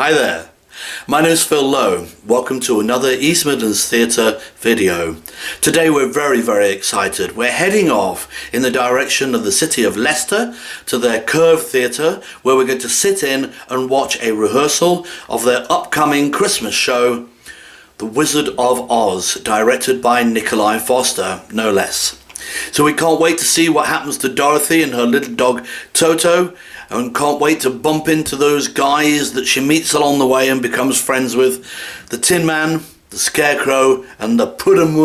Hi there, my name is Phil Lowe. Welcome to another East Midlands Theatre video. Today we're very excited. We're heading off in the direction of the city of Leicester to their Curve Theatre, where we're going to sit in and watch a rehearsal of their upcoming Christmas show, The Wizard of Oz, directed by Nikolai Foster, no less. So we can't wait to see what happens to Dorothy and her little dog Toto, and can't wait to bump into those guys that she meets along the way and becomes friends with. The Tin Man, the Scarecrow, and the put 'em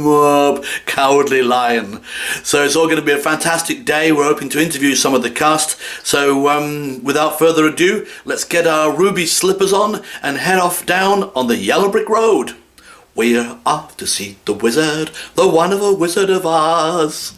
up Cowardly Lion. So it's all going to be a fantastic day. We're hoping to interview some of the cast. So without further ado, let's get our ruby slippers on and head off down on the yellow brick road. We're off to see the wizard, the wonderful Wizard of Oz.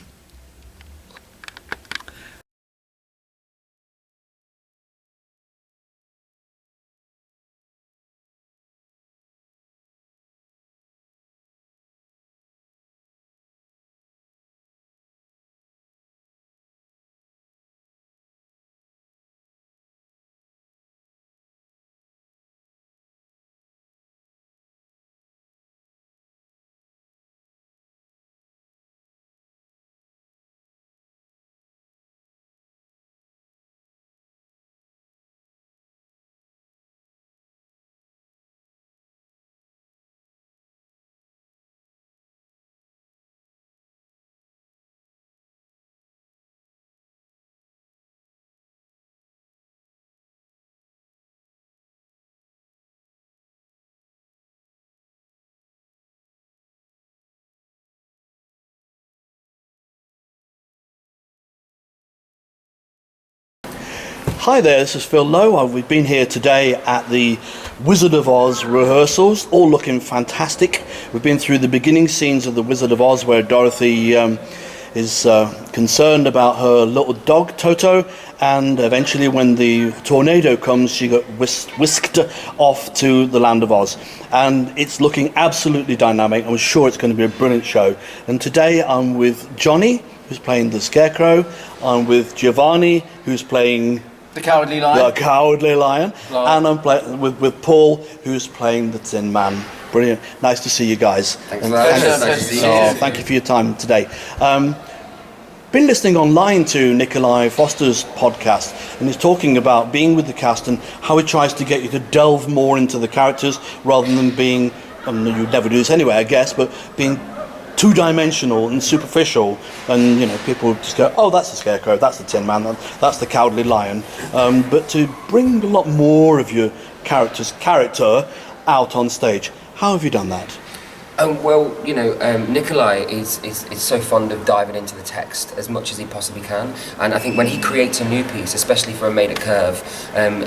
Hi there, this is Phil Lowe. We've been here today at the Wizard of Oz rehearsals, all looking fantastic. We've been through the beginning scenes of the Wizard of Oz where Dorothy is concerned about her little dog Toto, and eventually when the tornado comes she got whisked off to the land of Oz, and it's looking absolutely dynamic. I'm sure it's going to be a brilliant show. And today I'm with Johnny, who's playing the Scarecrow. I'm with Giovanni, who's playing the Cowardly Lion. The Cowardly Lion. And I'm with Paul, who's playing the Tin Man. Brilliant. Nice to see you guys. Thanks for nice to see you. Thank you for your time today. Been listening online to Nikolai Foster's podcast, and he's talking about being with the cast and how he tries to get you to delve more into the characters rather than being, you'd never do this anyway, I guess, but being two-dimensional and superficial, and people just go, oh, that's the Scarecrow, that's the Tin Man, that's the Cowardly Lion, but to bring a lot more of your character out on stage. How have you done that? Nikolai is so fond of diving into the text as much as he possibly can, and I think when he creates a new piece, especially for a Made at Curve,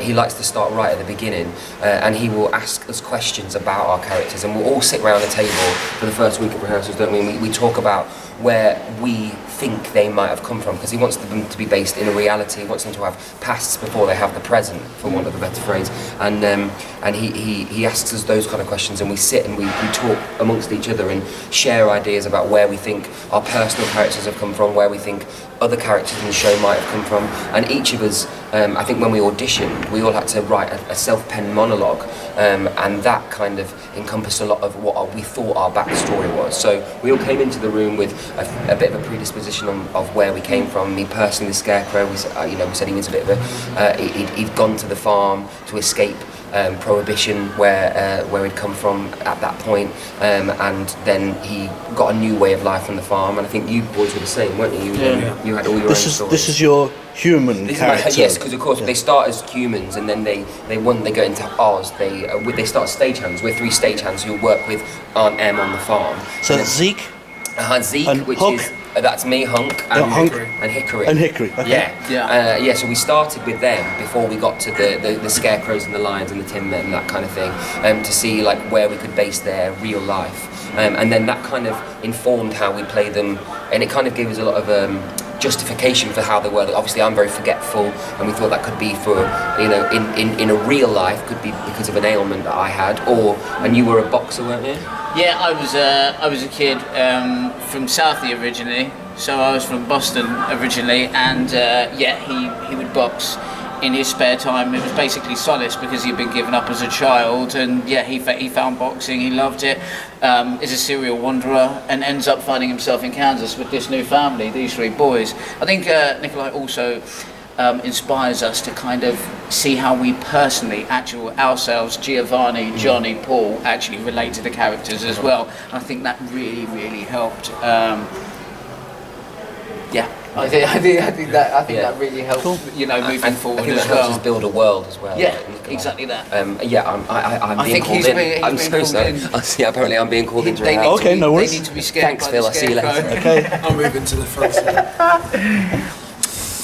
he likes to start right at the beginning, and he will ask us questions about our characters, and we'll all sit around the table for the first week of rehearsals, don't we? We talk about where we think they might have come from, because he wants them to be based in a reality. He wants them to have pasts before they have the present, for want of a better phrase. And he asks us those kind of questions, and we sit and we talk amongst each other and share ideas about where we think our personal characters have come from, where we think other characters in the show might have come from. And each of us, I think when we auditioned, we all had to write a self-penned monologue, and that kind of encompassed a lot of what we thought our backstory was. So we all came into the room with a bit of a predisposition of where we came from. Me personally, the Scarecrow, we said he was a bit of he'd gone to the farm to escape prohibition where he'd come from at that point, and then he got a new way of life on the farm. And I think you boys were the same, weren't you? You had all your own stories. This is your human character. Yes, because of course they start as humans, and then they go into Oz. They start stagehands. We're 3 stagehands who work with Aunt Em on the farm. So that's Zeke. Zeke, and which Hook. is that's me, Hunk, and Hickory. And Hickory. Okay. Yeah. So we started with them before we got to the Scarecrows and the Lions and the Tin Men and that kind of thing, to see like where we could base their real life, and then that kind of informed how we play them, and it kind of gave us a lot of justification for how they were. Obviously, I'm very forgetful, and we thought that could be for in a real life, could be because of an ailment that I had, and you were a boxer, weren't you? Yeah, I was a kid from Southie originally, so I was from Boston originally, and he would box, in his spare time, it was basically solace because he'd been given up as a child, and he found boxing, he loved it. Is a serial wanderer and ends up finding himself in Kansas with this new family, these 3 boys. I think Nikolai also inspires us to kind of see how we personally, ourselves, Giovanni, Johnny, Paul, actually relate to the characters as well. And I think that really, really helped. I think that really helped. Cool. Moving forward I think as that well. helps us build a world as well. Yeah, exactly that. I'm being called in. I'm so sorry. I see. Apparently, I'm being called into. Okay, no worries. They need to be scared. Thanks, Phil. I'll see you later. Okay, I'll move into the front.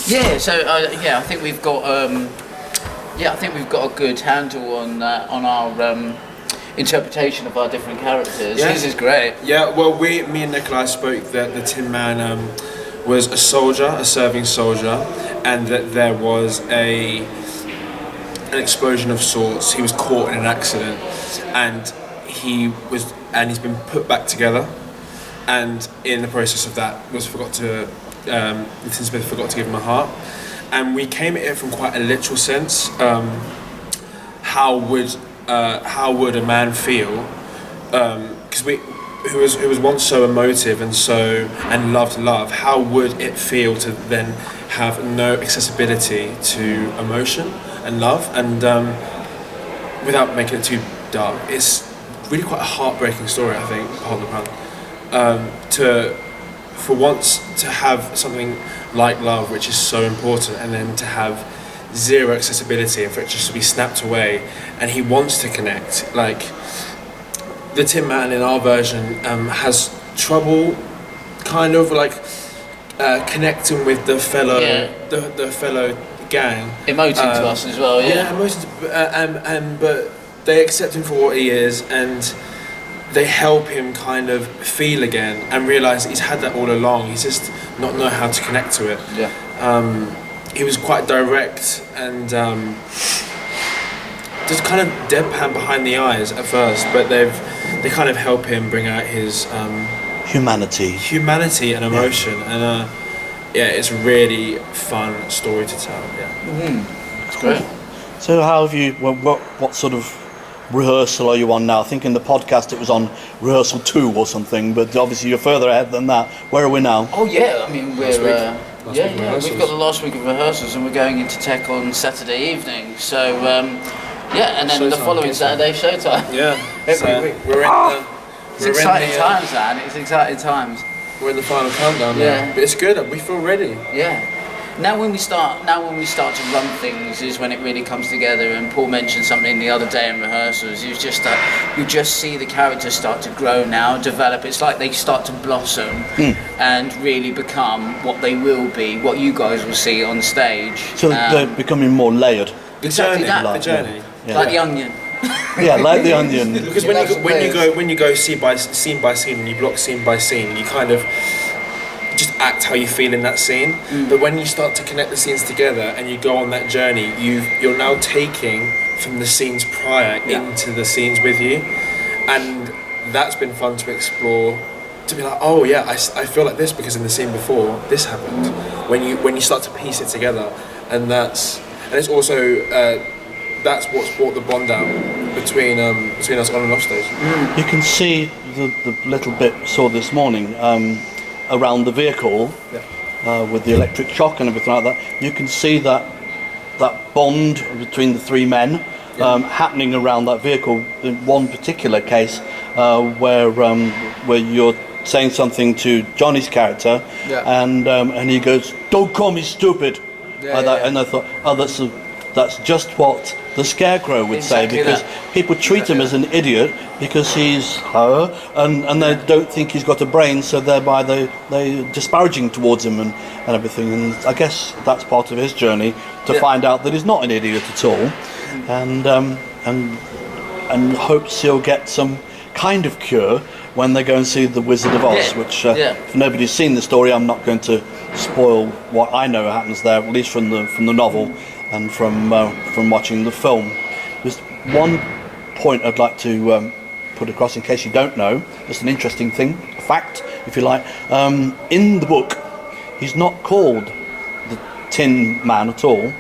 Yeah. So I think we've got a good handle on our interpretation of our different characters. Yeah. This is great. Yeah. Well, me and Nikolai spoke that the Tin Man was a soldier, a serving soldier, and that there was an explosion of sorts. He was caught in an accident, and he's been put back together. And in the process of that, Nathan Smith forgot to give him a heart. And we came at it from quite a literal sense. How would a man feel? Because who was once so emotive and loved love, how would it feel to then have no accessibility to emotion and love? And without making it too dark, it's really quite a heartbreaking story, I think, Hold the Pan. For once to have something like love, which is so important, and then to have zero accessibility and for it just to be snapped away, and he wants to connect. Like, the Tin Man in our version has trouble kind of like connecting with the fellow the fellow gang. Emoting to us as well, yeah. Yeah, but they accept him for what he is, and they help him kind of feel again and realise that he's had that all along. He's just not know how to connect to it. Yeah. He was quite direct and just kind of deadpan behind the eyes at first, but they kind of help him bring out his humanity and emotion, and it's a really fun story to tell. It's great. So how have you? What sort of rehearsal are you on now? I think in the podcast it was on rehearsal 2 or something, but obviously you're further ahead than that. Where are we now? Oh yeah, I mean we're we've got the last week of rehearsals and we're going into tech on Saturday evening. So and then the following Saturday showtime. Yeah, Every week. It's exciting times, man. It's exciting times. We're in the final countdown now. But it's good. We feel ready. Yeah. Now when we start to run things is when it really comes together. And Paul mentioned something the other day in rehearsals. It was just that you just see the characters start to grow now, develop. It's like they start to blossom and really become what they will be, what you guys will see on stage. So they're becoming more layered. Exactly that. The journey. Yeah. Like the onion. Yeah, like the onion. Because when you go scene by scene and you block scene by scene, you kind of just act how you feel in that scene. But when you start to connect the scenes together and you go on that journey, you're now taking from the scenes prior into the scenes with you, and that's been fun to explore. To be like, oh yeah, I feel like this because in the scene before this happened. When you start to piece it together, and it's also that's what's brought the bond out between us on and off stage. You can see the little bit saw this morning. Around the vehicle with the electric shock and everything like that, you can see that bond between the 3 men happening around that vehicle. In one particular case where you're saying something to Johnny's character and he goes, "Don't call me stupid," and I thought, that's just what the Scarecrow would say, because people treat him as an idiot because he's and they don't think he's got a brain, so thereby they're disparaging towards him and everything. And I guess that's part of his journey to find out that he's not an idiot at all, and hopes he'll get some kind of cure when they go and see The Wizard of Oz, which if nobody's seen the story, I'm not going to spoil what I know happens there, at least from the novel and from watching the film. There's one point I'd like to put across in case you don't know. It's an interesting thing, a fact, if you like. In the book, he's not called the Tin Man at all.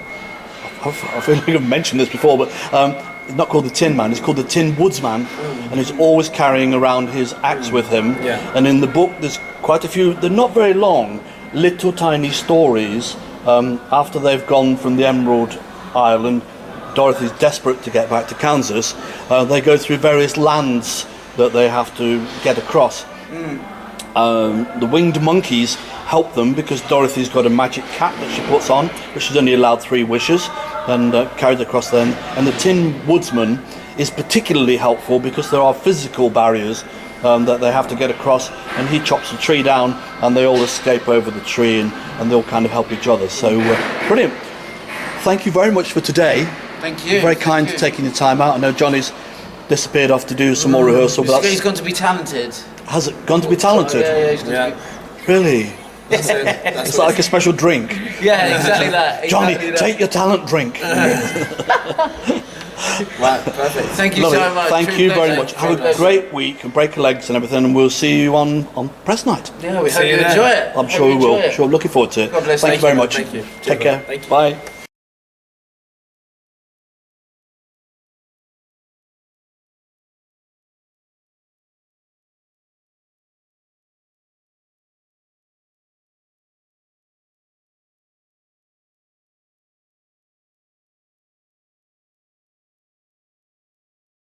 I feel like I've mentioned this before, but it's not called the Tin Man, it's called the Tin Woodsman, and he's always carrying around his axe with him. Yeah. And in the book there's quite a few, they're not very long, little tiny stories. After they've gone from the Emerald Isle and Dorothy's desperate to get back to Kansas, they go through various lands that they have to get across. The winged monkeys help them because Dorothy's got a magic cap that she puts on, but she's only allowed 3 wishes, and carried across then. And the Tin Woodsman is particularly helpful because there are physical barriers that they have to get across, and he chops the tree down and they all escape over the tree, and they all kind of help each other. So brilliant. Thank you very much for today. Thank you. Very kind for taking the time out. I know Johnny's disappeared off to do some more rehearsal, but He's gone to be talented. has it gone to be talented? Yeah, he's gone to be... Really? That's it. It's like a special drink. Yeah, exactly that. Johnny, Exactly that. take your talent drink. Right, perfect. Thank you Lovely. so much. Thank True you very pleasure. much. True Have a pleasure. great week and break your legs and everything, and we'll see you on press night. Yeah, we See hope you you there. enjoy it. I'm Hope sure you we will. enjoy it. Sure, looking forward to it. God bless. Thank you very much. Thank you. Take care. Thank you. Bye.